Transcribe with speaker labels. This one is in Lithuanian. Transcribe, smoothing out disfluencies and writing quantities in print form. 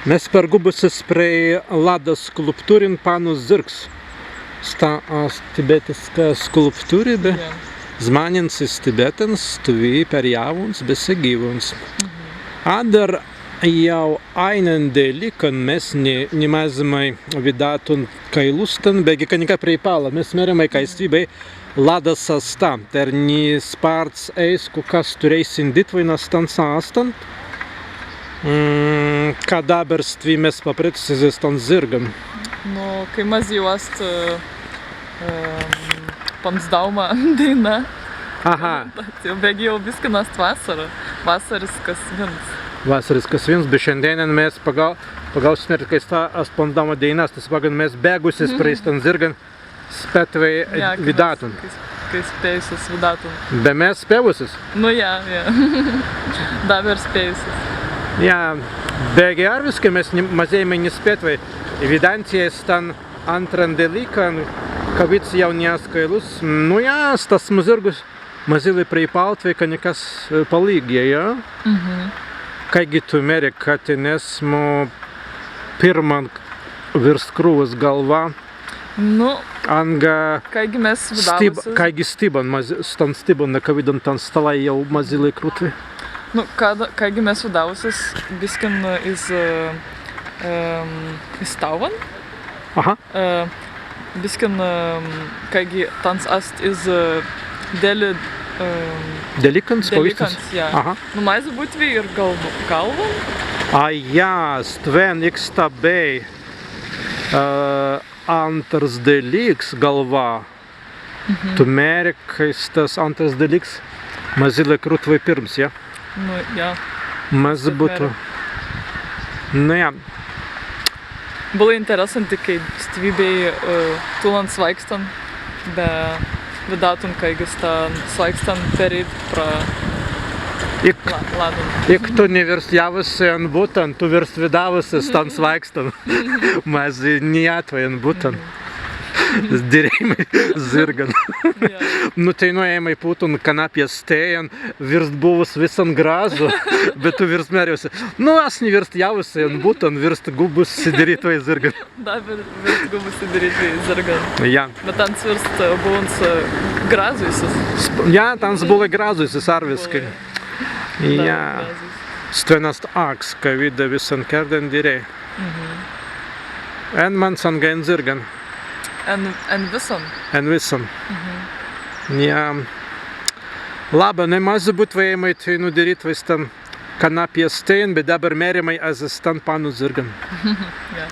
Speaker 1: Mes pergubusis prie Lada skulpturin panu Zirks. Tibetiska skulptūrība zmanins tibetens tuvi per jauns besegyvuns. Adar jau einen dēļ, kad mēs nemazamai vidātun kailustan, begi kanika preipala, mēs meramai kaistībai Lada sasta, terni spārts eisku, kas turēsim ditvainas tan sāstan, kā dabarstvi mēs papretusies tan zirgam.
Speaker 2: Nu, kai maz juost Ponsdauma daina.
Speaker 1: Aha.
Speaker 2: Jau begi jau viskinast vasara. Vasariskas viens.
Speaker 1: Vasariskas viens, bet šiandien mēs pagausim ir, kai stāst Ponsdauma dainas, tas pagan mēs bēgusis prie tan zirgan spētvai vidātun.
Speaker 2: Kai spējusis vidātun.
Speaker 1: Be mēs spēvusis?
Speaker 2: Nu, jā. Dabar spējusis.
Speaker 1: Jā, bēgi ar viski mēs mazējumai nespētvai. Vidanties tan antran delikan, ka vids jau neskailus. Nu jā, tas mazirgus mazili priipaltvai, ka nekas palīgie, jā? Kaigi tu meri, kad nesmu pirman virs krūvas galva.
Speaker 2: Nu,
Speaker 1: anga
Speaker 2: kaigi mes vidavusis.
Speaker 1: Kaigi stiban, stan stiban, ka vidan tan stalai jau mazili krūtvi.
Speaker 2: Nu, kaigi mes vidavusis biskin iz Tauvan.
Speaker 1: Aha.
Speaker 2: Biskin kaigi tans ast iz
Speaker 1: Delikans,
Speaker 2: jā.
Speaker 1: Aha.
Speaker 2: Nu, maiz būtvi ir galvan.
Speaker 1: Jā, stven ikstabēj antras deliks galvā. Tu mēri, ka tas antras deliks mazili krūtvai pirms, jā?
Speaker 2: Nu, jā.
Speaker 1: Maz būtu. Nu, jā.
Speaker 2: Было интересanti, kai stvībēja tulan svaikstan, bet vidātun, kai gastā svaikstan perīt pra Ladun.
Speaker 1: Jak tu nevirstjāvusi an būtan, tu virst vidavusi stan svaikstan. Maz neatvajan būtan. Dirējumai zirgan. Nu, tai nuėjimai pūtun kanapės stējan, virst buvus visan gražu, bet tu virst meriausi. Nu, aš nevirst javusi, būtan virst gubus sidarytvai zirgan.
Speaker 2: Da, virst gubus sidarytvai zirgan.
Speaker 1: Jā.
Speaker 2: Bet tans virst būns grazuisis.
Speaker 1: Jā, tans buvo grazuisis ar viskai. Jā. Stvenast aks, ka vida visan kerden dirēj. En man san gain zirgan.
Speaker 2: En visan.
Speaker 1: En visan. Jā. Laba, nemaz būtvējumai tai nudarīt vai stan kanapės stējan, bet dabar mērimai azas stan panu zirgan.
Speaker 2: Jā.